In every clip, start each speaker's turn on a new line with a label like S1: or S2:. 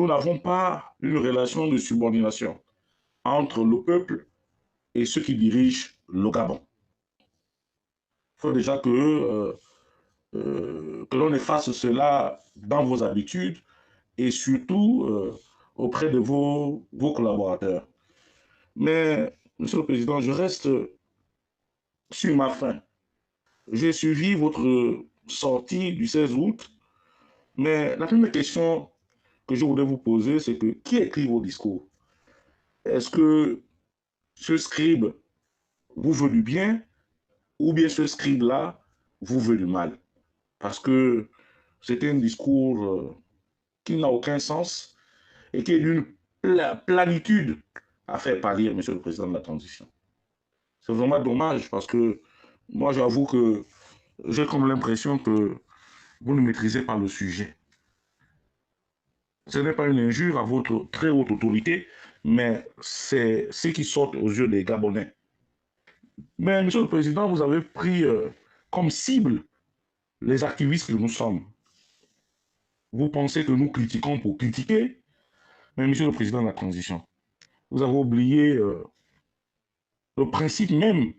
S1: nous n'avons pas une relation de subordination entre le peuple et ceux qui dirigent le Gabon. Il faut déjà que l'on efface cela dans vos habitudes et surtout auprès de vos collaborateurs. Mais, Monsieur le Président, je reste sur ma faim. J'ai suivi votre sortie du 16 août, mais la première question que je voudrais vous poser, c'est que qui écrit vos discours? Est-ce que ce scribe vous veut du bien ou bien ce scribe-là vous veut du mal? Parce que c'est un discours qui n'a aucun sens et qui est d'une planitude à faire pâlir, Monsieur le Président de la Transition. C'est vraiment dommage parce que moi, j'avoue que j'ai comme l'impression que vous ne maîtrisez pas le sujet. Ce n'est pas une injure à votre très haute autorité, mais c'est ce qui sort aux yeux des Gabonais. Mais, Monsieur le Président, vous avez pris comme cible les activistes que nous sommes. Vous pensez que nous critiquons pour critiquer, mais Monsieur le Président de la Transition, vous avez oublié le principe même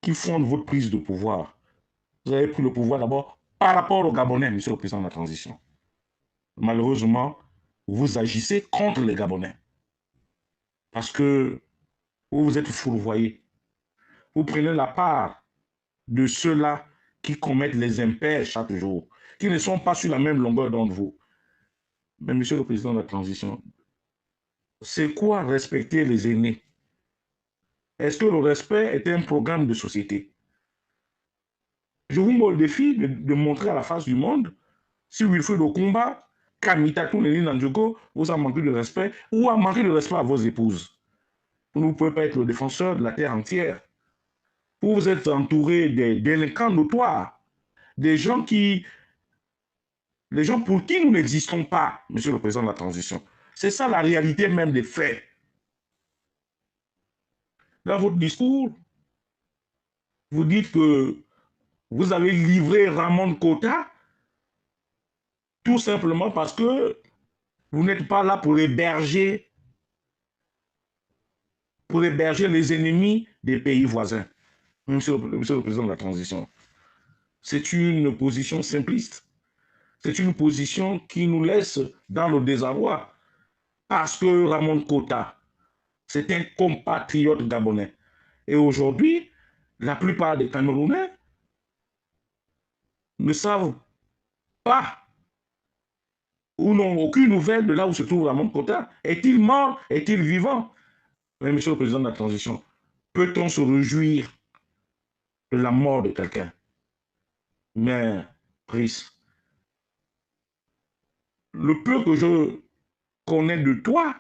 S1: qui fonde votre prise de pouvoir. Vous avez pris le pouvoir d'abord par rapport aux Gabonais, Monsieur le Président de la Transition. Malheureusement, vous agissez contre les Gabonais. Parce que vous êtes fourvoyés. Vous prenez la part de ceux-là qui commettent les impairs chaque jour, qui ne sont pas sur la même longueur d'onde vous. Mais Monsieur le Président de la Transition, c'est quoi respecter les aînés? Est-ce que le respect est un programme de société? Je vous mets le défi de montrer à la face du monde si Wilfried Okumba, Kamitatou Nelly Nandjoko vous a manqué de respect ou a manqué de respect à vos épouses. Vous ne pouvez pas être le défenseur de la terre entière. Vous êtes entouré des délinquants notoires, des gens pour qui nous n'existons pas, Monsieur le Président de la Transition. C'est ça la réalité même des faits. Dans votre discours, vous dites que vous avez livré Ramon Kota tout simplement parce que vous n'êtes pas là pour héberger les ennemis des pays voisins. Monsieur le Président de la Transition, c'est une position simpliste. C'est une position qui nous laisse dans le désarroi. Parce que Ramon Kota, c'est un compatriote gabonais. Et aujourd'hui, la plupart des Camerounais ne savent pas ou n'ont aucune nouvelle de là où se trouve Ramon Kota. Est-il mort? Est-il vivant? Mais Monsieur le Président de la Transition, peut-on se réjouir de la mort de quelqu'un? Mais, Brice, le peu que je connais de toi,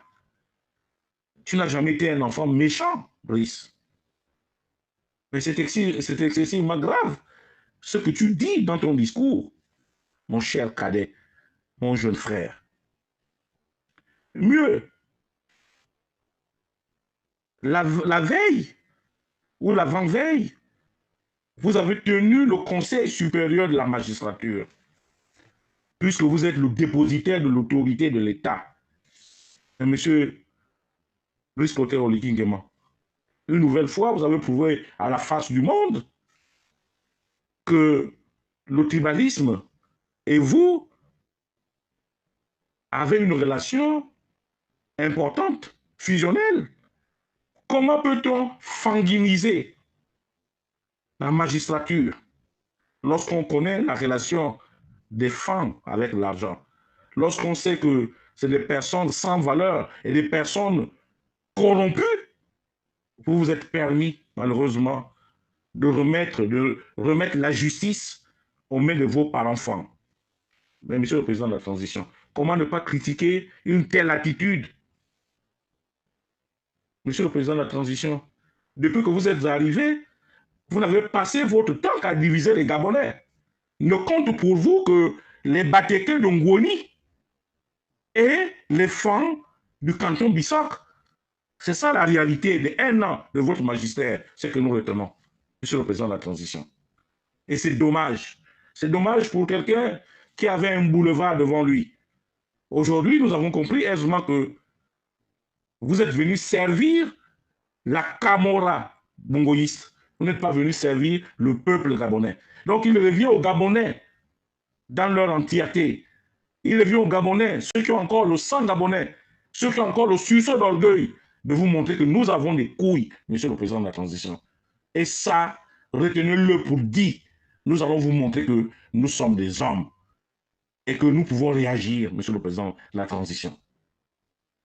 S1: tu n'as jamais été un enfant méchant, Brice. Mais c'est excessivement grave ce que tu dis dans ton discours, mon cher cadet, mon jeune frère. Mieux, la veille ou l'avant-veille, vous avez tenu le Conseil supérieur de la magistrature, puisque vous êtes le dépositaire de l'autorité de l'État. Monsieur Brice Clotaire Oligui Nguema, une nouvelle fois, vous avez prouvé à la face du monde que le tribalisme et vous avez une relation importante, fusionnelle. Comment peut-on fanguiniser la magistrature lorsqu'on connaît la relation des femmes avec l'argent, lorsqu'on sait que c'est des personnes sans valeur et des personnes corrompues? Vous vous êtes permis, malheureusement, de remettre la justice aux mains de vos parents-enfants. Mais Monsieur le Président de la Transition, comment ne pas critiquer une telle attitude? Monsieur le Président de la Transition, depuis que vous êtes arrivé, vous n'avez passé votre temps qu'à diviser les Gabonais. Ne compte pour vous que les Batékés de Ngoni et les femmes du canton Bissok. C'est ça la réalité de 1 an de votre magistère, c'est que nous retenons, Monsieur le Président de la Transition. Et c'est dommage. C'est dommage pour quelqu'un qui avait un boulevard devant lui. Aujourd'hui, nous avons compris aisément que vous êtes venus servir la Camorra bongoïste. Vous n'êtes pas venus servir le peuple gabonais. Donc, il revient aux Gabonais dans leur entièreté. Il revient aux Gabonais, ceux qui ont encore le sang gabonais, ceux qui ont encore le sursaut d'orgueil, de vous montrer que nous avons des couilles, monsieur le président de la transition. Et ça, retenez-le pour dit. Nous allons vous montrer que nous sommes des hommes et que nous pouvons réagir, monsieur le président de la transition.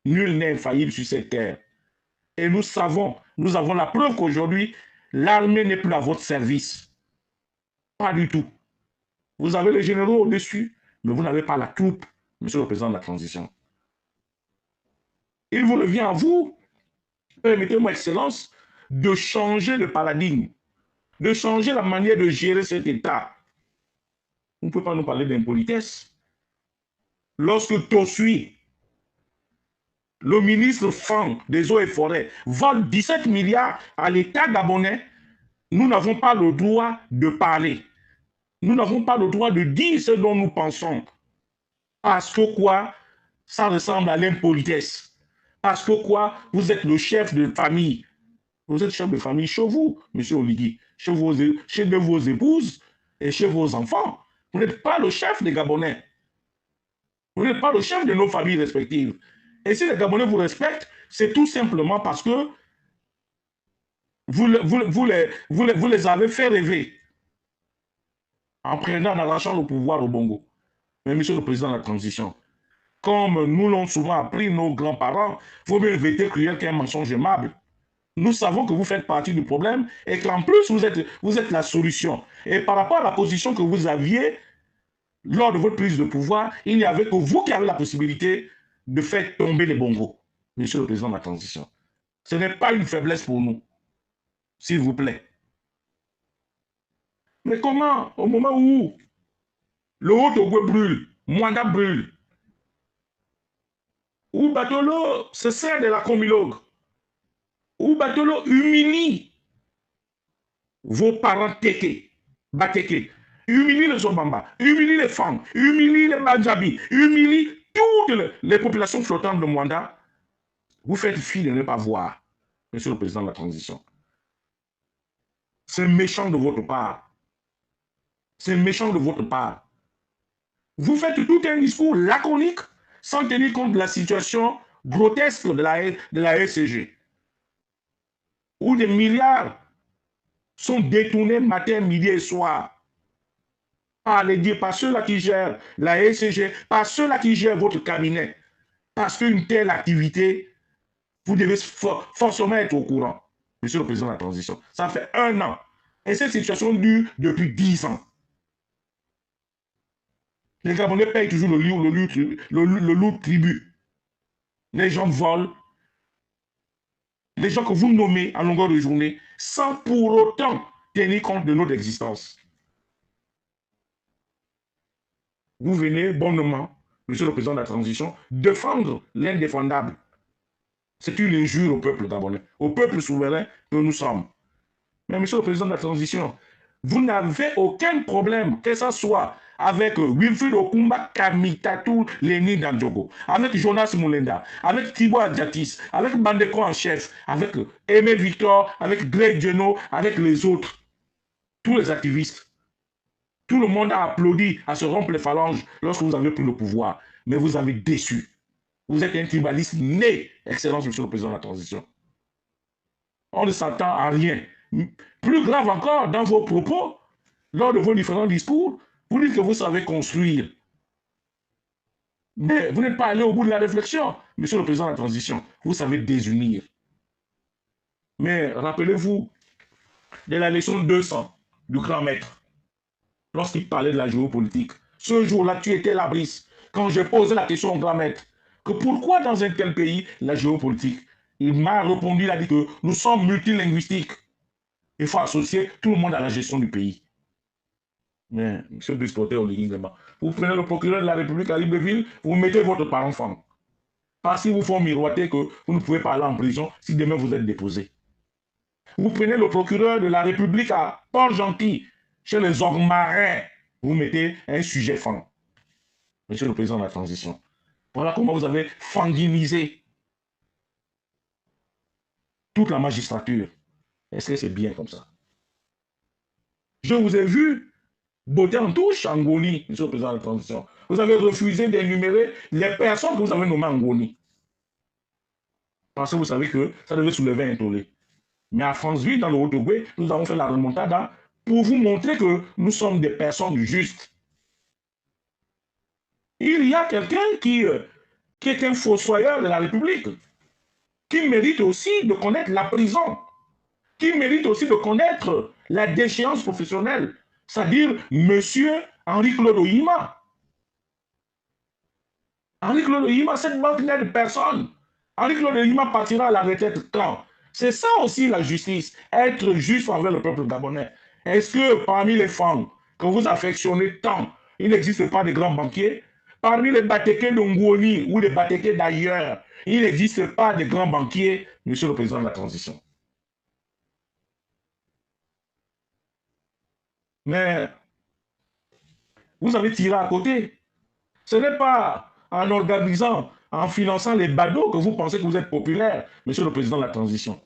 S1: Nul n'est infaillible sur cette terre. Et nous savons, nous avons la preuve qu'aujourd'hui, l'armée n'est plus à votre service. Pas du tout. Vous avez les généraux au-dessus, mais vous n'avez pas la troupe, monsieur le président de la transition. Il vous revient à vous, permettez-moi, Excellence, de changer le paradigme, de changer la manière de gérer cet État. Vous ne pouvez pas nous parler d'impolitesse. Lorsque Tosui, le ministre Fang des eaux et forêts, vole 17 milliards à l'État gabonais, nous n'avons pas le droit de parler. Nous n'avons pas le droit de dire ce dont nous pensons. Parce que quoi? Ça ressemble à l'impolitesse. Parce que quoi? Vous êtes le chef de famille. Vous êtes chef de famille chez vous, monsieur Oligui, chez vos épouses et chez vos enfants. Vous n'êtes pas le chef des Gabonais. Vous n'êtes pas le chef de nos familles respectives. Et si les Gabonais vous respectent, c'est tout simplement parce que vous les avez fait rêver en prenant, en arrachant le pouvoir au Bongo. Mais monsieur le président de la transition, comme nous l'ont souvent appris nos grands-parents, il vaut mieux éviter cruel qu'un mensonge aimable. Nous savons que vous faites partie du problème et qu'en plus, vous êtes la solution. Et par rapport à la position que vous aviez lors de votre prise de pouvoir, il n'y avait que vous qui avez la possibilité de faire tomber les bongos, monsieur le président de la transition. Ce n'est pas une faiblesse pour nous, s'il vous plaît. Mais comment, au moment où le Haut-Togo brûle, Mwanda brûle, où Batolo se sert de la comilogue, où Batolo humilie vos parents Teke, Bateke, humilie les Obamba, humilie les Fang, humilie les Banjabi, humilie toutes les populations flottantes de Mwanda, vous faites fi de ne pas voir, monsieur le président de la transition. C'est méchant de votre part. C'est méchant de votre part. Vous faites tout un discours laconique sans tenir compte de la situation grotesque de la SCG, où des milliards sont détournés matin, midi et soir par ceux-là qui gèrent la SCG, par ceux-là qui gèrent votre cabinet. Parce qu'une telle activité, vous devez forcément être au courant, monsieur le président de la transition. Ça fait 1 an. Et cette situation dure depuis 10 ans. Les Gabonais payent toujours le lourd tribut. Les gens volent. Les gens que vous nommez à longueur de journée, sans pour autant tenir compte de notre existence. Vous venez bonnement, monsieur le président de la transition, défendre l'indéfendable. C'est une injure au peuple gabonais, au peuple souverain que nous sommes. Mais monsieur le président de la transition, vous n'avez aucun problème, que ce soit avec Wilfried Okumba Kamitatou Leni Dandjogo, avec Jonas Moulenda, avec Thibaut Adjatis, avec Bandeko en chef, avec Aimé Victor, avec Greg Geno, avec les autres, tous les activistes. Tout le monde a applaudi à se rompre les phalanges lorsque vous avez pris le pouvoir, mais vous avez déçu. Vous êtes un tribaliste né, Excellence, monsieur le président de la transition. On ne s'attend à rien. Plus grave encore, dans vos propos, lors de vos différents discours, vous dites que vous savez construire. Mais vous n'êtes pas allé au bout de la réflexion, monsieur le président de la transition. Vous savez désunir. Mais rappelez-vous de la leçon 200 du grand maître, lorsqu'il parlait de la géopolitique. Ce jour-là, tu étais là, Brice, quand j'ai posé la question au grand maître, que pourquoi dans un tel pays, la géopolitique? Il m'a répondu, il a dit que nous sommes multilinguistiques. Il faut associer tout le monde à la gestion du pays. Mais, monsieur le exporteur, vous prenez le procureur de la République à Libreville, vous mettez votre parent femme. Parce qu'ils vous font miroiter que vous ne pouvez pas aller en prison si demain vous êtes déposé. Vous prenez le procureur de la République à Port-Gentil, chez les Ormarins, vous mettez un sujet franc. Monsieur le président de la transition, Voilà comment vous avez fanginisé toute la magistrature. Est-ce que c'est bien comme ça? Je vous ai vu botter en touche en Ngoni, monsieur le président de la transition. Vous avez refusé d'énumérer les personnes que vous avez nommées en Ngoni. Parce que vous savez que ça devait soulever un tollé. Mais à Franceville, dans le Haut-Ogooué, nous avons fait la remontada pour vous montrer que nous sommes des personnes justes. Il y a quelqu'un qui est un fossoyeur de la République, qui mérite aussi de connaître la prison, qui mérite aussi de connaître la déchéance professionnelle, c'est-à-dire M. Henri-Claude Oyima. Henri-Claude Oyima, cette banque n'est de personne. Henri-Claude Oyima partira à la retraite quand? C'est ça aussi la justice, être juste envers le peuple gabonais. Est-ce que parmi les femmes que vous affectionnez tant, il n'existe pas de grands banquiers? Parmi les Batékés de Ngouoni ou les Batékés d'ailleurs, il n'existe pas de grands banquiers, monsieur le président de la transition. Mais vous avez tiré à côté. Ce n'est pas en organisant, en finançant les badauds que vous pensez que vous êtes populaire, monsieur le président de la transition.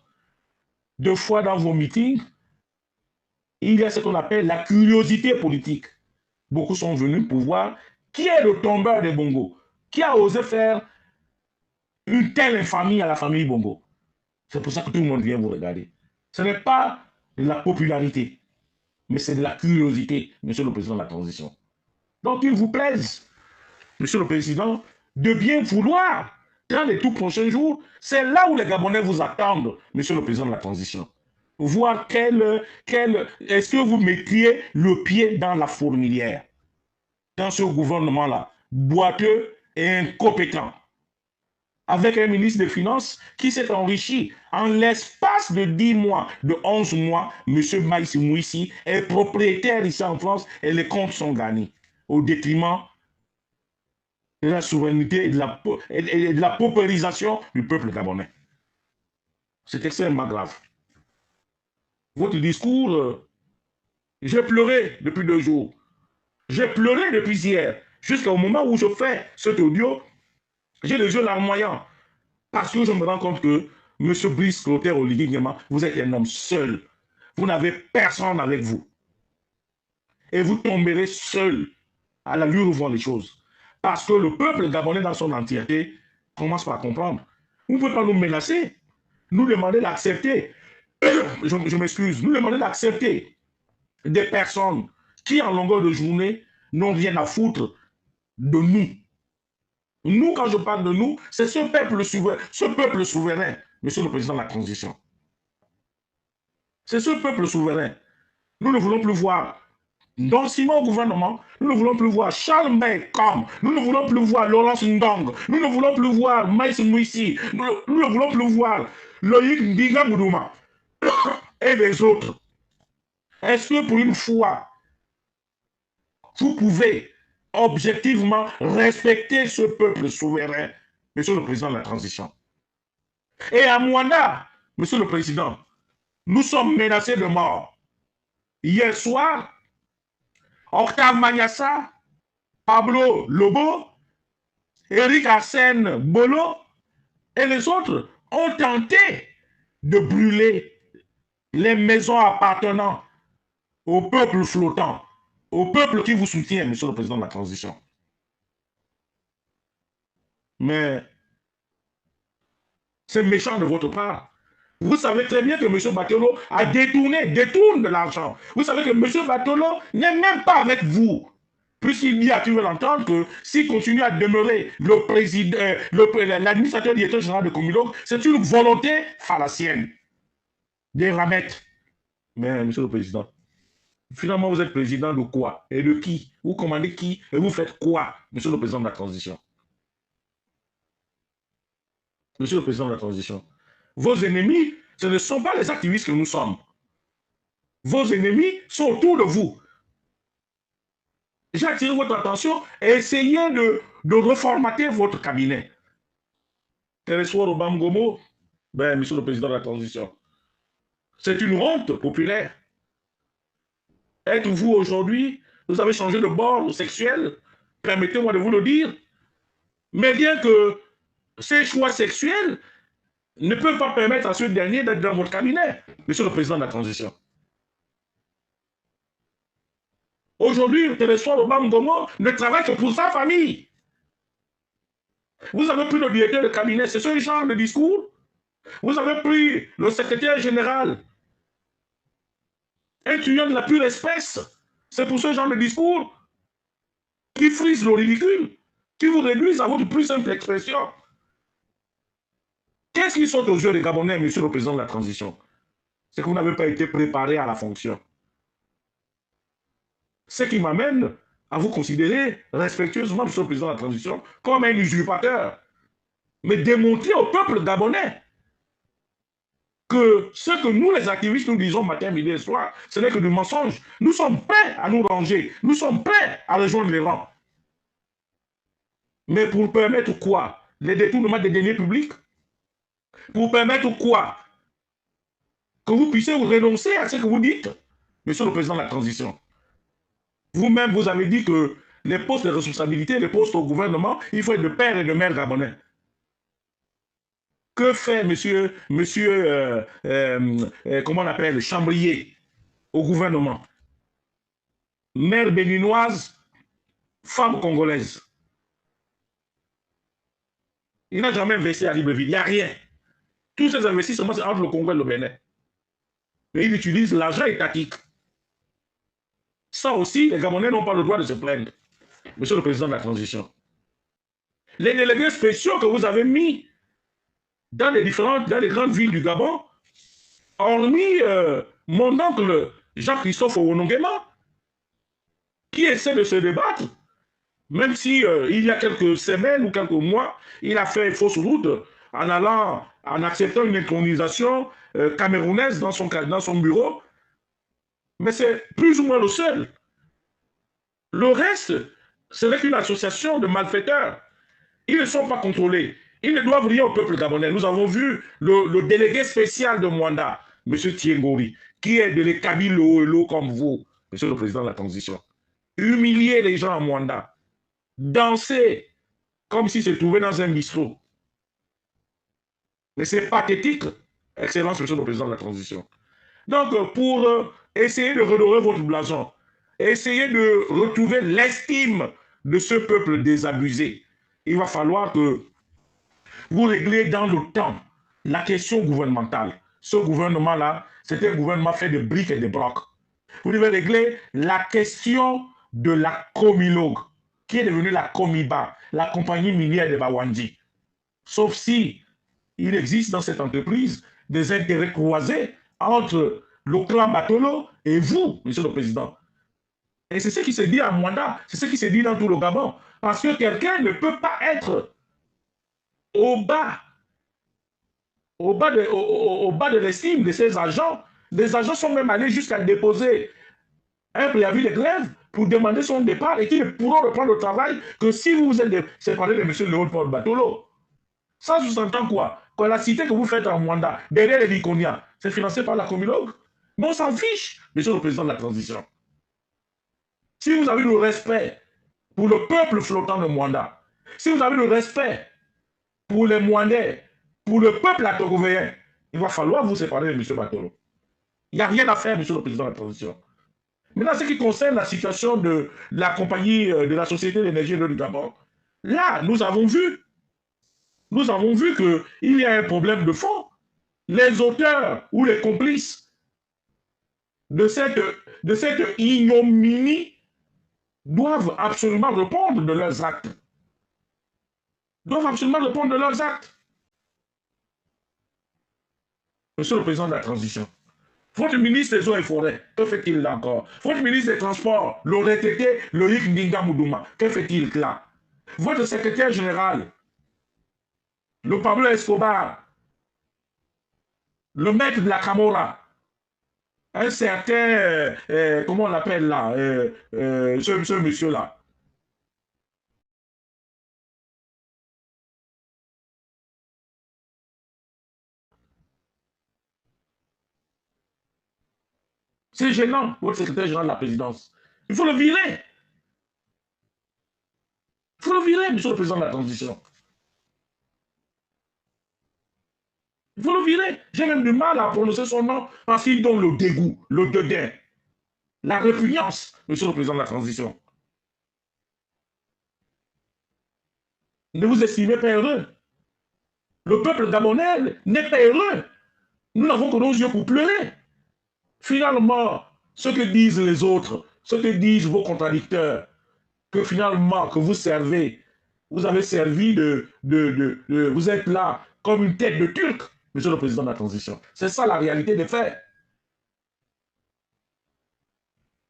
S1: Deux fois dans vos meetings, il y a ce qu'on appelle la curiosité politique. Beaucoup sont venus pour voir qui est le tombeur des Bongo, qui a osé faire une telle infamie à la famille Bongo. C'est pour ça que tout le monde vient vous regarder. Ce n'est pas de la popularité, mais c'est de la curiosité, monsieur le président de la transition. Donc il vous plaise, monsieur le président, de bien vouloir, dans les tout prochains jours, c'est là où les Gabonais vous attendent, monsieur le président de la transition. Voir est-ce que vous mettriez le pied dans la fourmilière, dans ce gouvernement-là, boiteux et incompétent, avec un ministre des Finances qui s'est enrichi en l'espace de 10 mois, de 11 mois, M. Maïs Mouissi est propriétaire ici en France et les comptes sont gagnés au détriment de la souveraineté et de la paupérisation du peuple gabonais. C'est extrêmement grave. Votre discours, j'ai pleuré depuis 2 jours. J'ai pleuré depuis hier. Jusqu'au moment où je fais cet audio, j'ai les yeux larmoyants. Parce que je me rends compte que M. Brice Clotaire Olivier Nguema, vous êtes un homme seul. Vous n'avez personne avec vous. Et vous tomberez seul à l'allure où vont les choses. Parce que le peuple gabonais dans son entièreté commence par comprendre. Vous ne pouvez pas nous menacer, nous demander d'accepter, je m'excuse, nous demander d'accepter des personnes qui, en longueur de journée, n'ont rien à foutre de nous. Nous, quand je parle de nous, c'est ce peuple souverain, monsieur le président de la transition. C'est ce peuple souverain. Nous ne voulons plus voir Don Simon au gouvernement, nous ne voulons plus voir Charles May comme, nous ne voulons plus voir Laurence Ndong, nous ne voulons plus voir Maïs Mouissi, nous ne voulons plus voir Loïc Ndiga Moudouma et les autres. Est-ce que pour une fois, vous pouvez objectivement respecter ce peuple souverain, monsieur le président de la transition? Et à Mwanda, monsieur le président, nous sommes menacés de mort. Hier soir, Octave Magnassa, Pablo Lobo, Eric Arsène Bolo et les autres ont tenté de brûler les maisons appartenant au peuple flottant, au peuple qui vous soutient, monsieur le président de la transition. Mais c'est méchant de votre part. Vous savez très bien que M. Batolo détourne de l'argent. Vous savez que M. Batolo n'est même pas avec vous. Puisqu'il dit à qui veut l'entendre que s'il continue à demeurer le président, l'administrateur directeur général de Comilog, c'est une volonté fallacienne des ramettes. Mais, monsieur le président, finalement, vous êtes président de quoi? Et de qui? Vous commandez qui? Et vous faites quoi, monsieur le président de la transition? Monsieur le président de la transition, vos ennemis, ce ne sont pas les activistes que nous sommes. Vos ennemis sont autour de vous. J'ai attiré votre attention et essayez de reformater votre cabinet. Teresoir Obamgomo, ben, monsieur le président de la transition, c'est une honte populaire. Êtes-vous aujourd'hui, vous avez changé de bord sexuel, permettez-moi de vous le dire. Mais bien que ces choix sexuels ne peuvent pas permettre à ce dernier d'être dans votre cabinet, monsieur le président de la transition. Aujourd'hui, Télésoir Obama Ngomo ne travaille que pour sa famille. Vous avez pris le directeur de cabinet, c'est ce genre de discours. Vous avez pris le secrétaire général, un client de la pure espèce. C'est pour ce genre de discours qui frise le ridicule, qui vous réduisent à votre plus simple expression. Qu'est-ce qui saute aux yeux des Gabonais, monsieur le président de la transition? C'est que vous n'avez pas été préparé à la fonction. Ce qui m'amène à vous considérer respectueusement, monsieur le président de la transition, comme un usurpateur. Mais démontrer au peuple gabonais que ce que nous, les activistes, nous disons matin, midi et soir, ce n'est que du mensonge. Nous sommes prêts à nous ranger. Nous sommes prêts à rejoindre les rangs. Mais pour permettre quoi? Les détournements des deniers publics? Pour permettre quoi? Que vous puissiez vous renoncer à ce que vous dites, monsieur le président de la transition. Vous-même, vous avez dit que les postes de responsabilité, les postes au gouvernement, il faut être de père et de mère gabonais. Que fait monsieur comment on appelle, Chambrier au gouvernement? Mère béninoise, femme congolaise. Il n'a jamais investi à Libreville, il n'y a rien. Tous ces investissements, c'est entre le Congo et le Bénin. Et il utilise l'argent étatique. Ça aussi, les Gabonais n'ont pas le droit de se plaindre, monsieur le président de la transition. Les délégués spéciaux que vous avez mis dans les grandes villes du Gabon, hormis mon oncle Jean-Christophe Owonongema, qui essaie de se débattre, même si il y a quelques semaines ou quelques mois, il a fait fausse route en acceptant une intronisation camerounaise dans son bureau. Mais c'est plus ou moins le seul. Le reste, ce n'est qu'une association de malfaiteurs. Ils ne sont pas contrôlés. Ils ne doivent rien au peuple gabonais. Nous avons vu le délégué spécial de Mwanda, M. Thiengori, qui est de l'Ekabilo comme vous, monsieur le président de la transition. Humilier les gens à Mwanda. Danser comme s'ils se trouvaient dans un bistrot. Mais c'est pathétique, Excellence, monsieur le président de la transition. Donc, pour essayer de redorer votre blason, essayer de retrouver l'estime de ce peuple désabusé, il va falloir que vous réglez dans le temps la question gouvernementale. Ce gouvernement-là, c'est un gouvernement fait de briques et de brocs. Vous devez régler la question de la Comilogue, qui est devenue la Comiba, la compagnie minière de Bawandi. Sauf si il existe dans cette entreprise des intérêts croisés entre le clan Batolo et vous, monsieur le président. Et c'est ce qui se dit à Mwanda, c'est ce qui se dit dans tout le Gabon. Parce que quelqu'un ne peut pas être au bas de l'estime de ces agents. Les agents sont même allés jusqu'à déposer un préavis de grève pour demander son départ et qu'ils ne pourront reprendre le travail que si vous vous êtes séparé de M. Léopold Batolo. Ça sous-entend quoi? Que la cité que vous faites en Mwanda, derrière les Viconia, c'est financé par la Comilogue. Mais on s'en fiche, monsieur le président de la transition. Si vous avez le respect pour le peuple flottant de Mwanda, si vous avez le respect pour les Mwandais, pour le peuple atogovéen, il va falloir vous séparer de M. Batolo. Il n'y a rien à faire, monsieur le président de la transition. Maintenant, ce qui concerne la situation de la compagnie, de la Société d'énergie du Gabon, là, nous avons vu qu'il y a un problème de fond. Les auteurs ou les complices de cette ignominie doivent absolument répondre de leurs actes. Monsieur le président de la transition, votre ministre des Eaux et Forêts, que fait-il là encore? Votre ministre des Transports, le retraité Loïc Ndinga Moudouma, que fait-il là? Votre secrétaire général, le Pablo Escobar, le maître de la Camorra, un certain, comment on l'appelle là, ce monsieur-là. C'est gênant, votre secrétaire général de la présidence. Il faut le virer. Il faut le virer, monsieur le président de la transition. Il faut le virer. J'ai même du mal à prononcer son nom parce qu'il donne le dégoût, le dédain, la répugnance, monsieur le président de la transition. Ne vous estimez pas heureux. Le peuple gabonais n'est pas heureux. Nous n'avons que nos yeux pour pleurer. Finalement, ce que disent les autres, ce que disent vos contradicteurs, que finalement, que vous servez, vous avez servi vous êtes là comme une tête de Turc, monsieur le président de la transition. C'est ça la réalité des faits.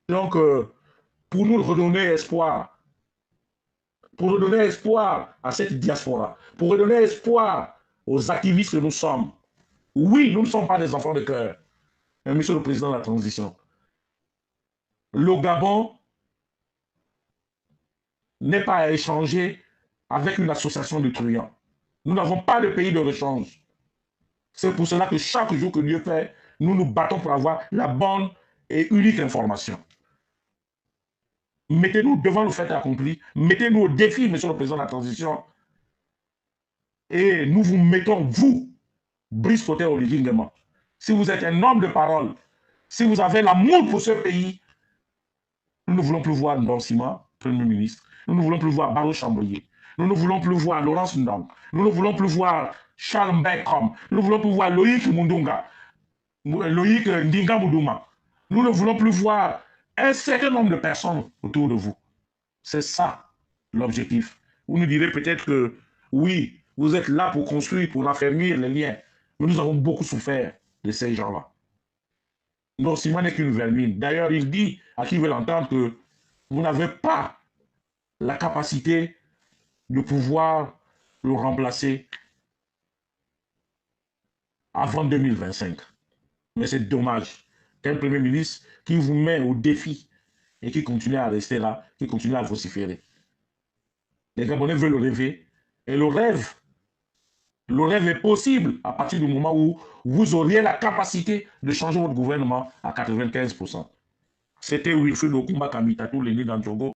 S1: Donc, pour nous redonner espoir, pour redonner espoir à cette diaspora, pour redonner espoir aux activistes que nous sommes. Oui, nous ne sommes pas des enfants de cœur, mais monsieur le président de la transition, le Gabon n'est pas à échanger avec une association de truands. Nous n'avons pas de pays de rechange. C'est pour cela que chaque jour que Dieu fait, nous nous battons pour avoir la bonne et unique information. Mettez-nous devant le fait accompli, mettez-nous au défi, monsieur le président de la transition, et nous vous mettons, vous, Brice Clotaire Oligui Nguema. Si vous êtes un homme de parole, si vous avez l'amour pour ce pays, nous ne voulons plus voir Ndonsima, Premier ministre, nous ne voulons plus voir Baro Chambrier, nous ne voulons plus voir Laurence Ndong, nous ne voulons plus voir Charles Mbekrom, nous ne voulons plus voir Loïc Mundunga, Loïc Ndinga Moudouma. Nous ne voulons plus voir un certain nombre de personnes autour de vous. C'est ça l'objectif. Vous nous direz peut-être que oui, vous êtes là pour construire, pour raffermir les liens. Mais nous avons beaucoup souffert de ces gens-là. Non, Simon n'est qu'une vermine. D'ailleurs, il dit à qui veut l'entendre que vous n'avez pas la capacité de pouvoir le remplacer avant 2025. Mais c'est dommage qu'un Premier ministre qui vous met au défi et qui continue à rester là, qui continue à vociférer. Les Gabonais veulent rêver. Et le rêve est possible à partir du moment où vous auriez la capacité de changer votre gouvernement à 95%. C'était Wilfried Okumba Kamitatou, l'aîné d'Andjogo.